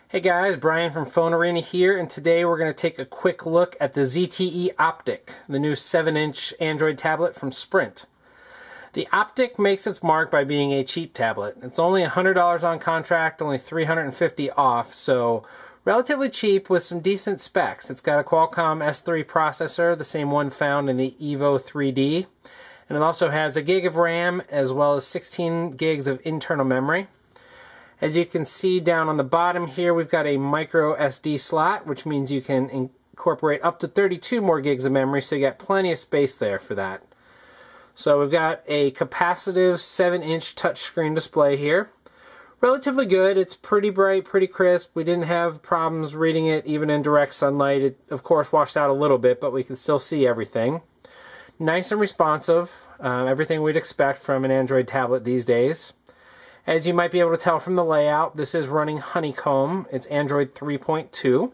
Hey guys, Brian from PhoneArena here, and today we're going to take a quick look at the ZTE Optik, the new 7-inch Android tablet from Sprint. The Optik makes its mark by being a cheap tablet. It's only $100 on contract, only $350 off, so relatively cheap with some decent specs. It's got a Qualcomm S3 processor, the same one found in the Evo 3D, and it also has a gig of RAM as well as 16 gigs of internal memory. As you can see down on the bottom here, we've got a microSD slot, which means you can incorporate up to 32 more gigs of memory, so you got plenty of space there for that. So we've got a capacitive 7-inch touchscreen display here. Relatively good. It's pretty bright, pretty crisp. We didn't have problems reading it even in direct sunlight. It, of course, washed out a little bit, but we can still see everything. Nice and responsive. Everything we'd expect from an Android tablet these days. As you might be able to tell from the layout, this is running Honeycomb. It's Android 3.2.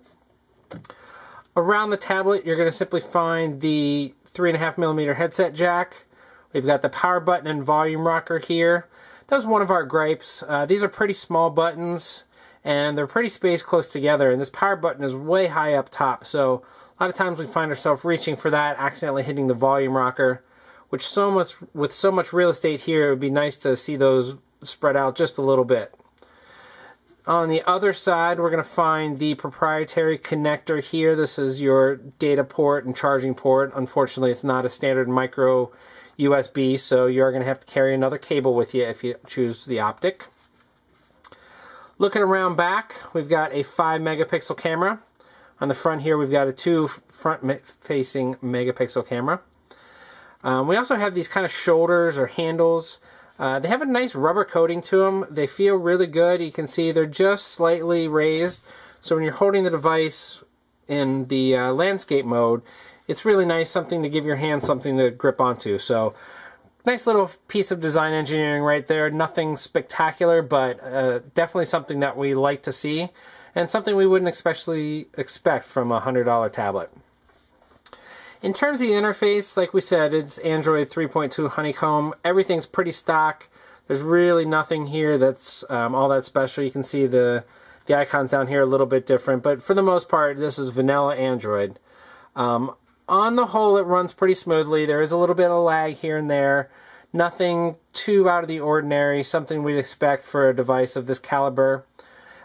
Around the tablet, you're going to simply find the 3.5mm headset jack. We've got the power button and volume rocker here. That was one of our gripes. These are pretty small buttons, and they're pretty spaced close together, and this power button is way high up top, so a lot of times we find ourselves reaching for that, accidentally hitting the volume rocker, which with so much real estate here, it would be nice to see those spread out just a little bit. On the other side, we're going to find the proprietary connector here. This is your data port and charging port. Unfortunately, it's not a standard micro USB, so you are going to have to carry another cable with you if you choose the Optik. Looking around back, we've got a 5-megapixel camera. On the front here, we've got a 2 front-facing megapixel camera. We also have these kind of shoulders or handles. They have a nice rubber coating to them. They feel really good. You can see they're just slightly raised. So when you're holding the device in the landscape mode, it's really nice, something to give your hand something to grip onto. So nice little piece of design engineering right there. Nothing spectacular, but definitely something that we like to see, and something we wouldn't especially expect from a $100 tablet. In terms of the interface, like we said, it's Android 3.2 Honeycomb. Everything's pretty stock. There's really nothing here that's all that special. You can see the icons down here are a little bit different, but for the most part, this is vanilla Android. On the whole, it runs pretty smoothly. There is a little bit of lag here and there. Nothing too out of the ordinary, something we'd expect for a device of this caliber.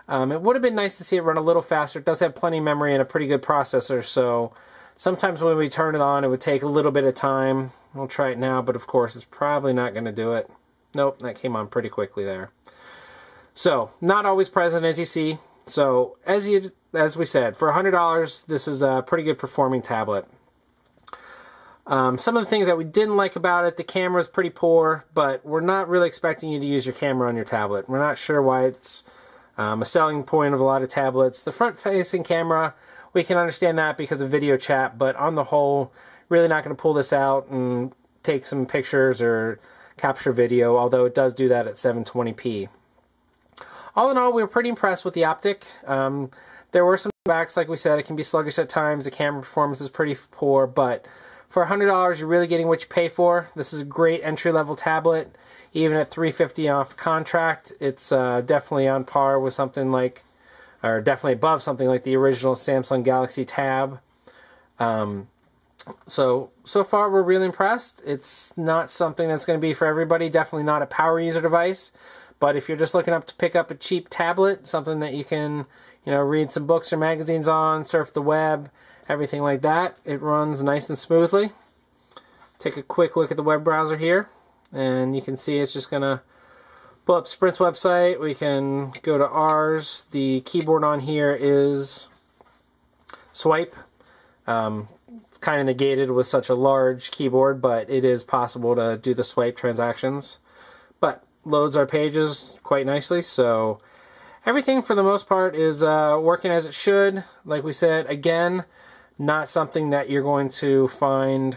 It would have been nice to see it run a little faster. It does have plenty of memory and a pretty good processor, so sometimes when we turn it on, it would take a little bit of time. We'll try it now, but of course, it's probably not going to do it. Nope, that came on pretty quickly there. So, not always present, as you see. So, as we said, for $100, this is a pretty good performing tablet. Some of the things that we didn't like about it, the camera is pretty poor, but we're not really expecting you to use your camera on your tablet. We're not sure why it's a selling point of a lot of tablets. The front-facing camera, we can understand that because of video chat, but on the whole, really not going to pull this out and take some pictures or capture video, although it does do that at 720p. All in all, we were pretty impressed with the Optik. There were some drawbacks, like we said, it can be sluggish at times, the camera performance is pretty poor, but for $100, you're really getting what you pay for. This is a great entry-level tablet. Even at $350 off contract, it's definitely on par with something like, or definitely above something like the original Samsung Galaxy Tab. So far we're really impressed. It's not something that's going to be for everybody, definitely not a power user device, but if you're just looking to pick up a cheap tablet, something that you can, read some books or magazines on, surf the web, everything like that, it runs nice and smoothly. Take a quick look at the web browser here, and you can see it's just going to pull up Sprint's website. We can go to ours. The keyboard on here is swipe. It's kind of negated with such a large keyboard, but it is possible to do the swipe transactions. But loads our pages quite nicely, so everything for the most part is working as it should. Like we said, again, not something that you're going to find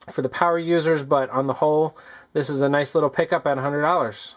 for the power users, but on the whole, this is a nice little pickup at $100.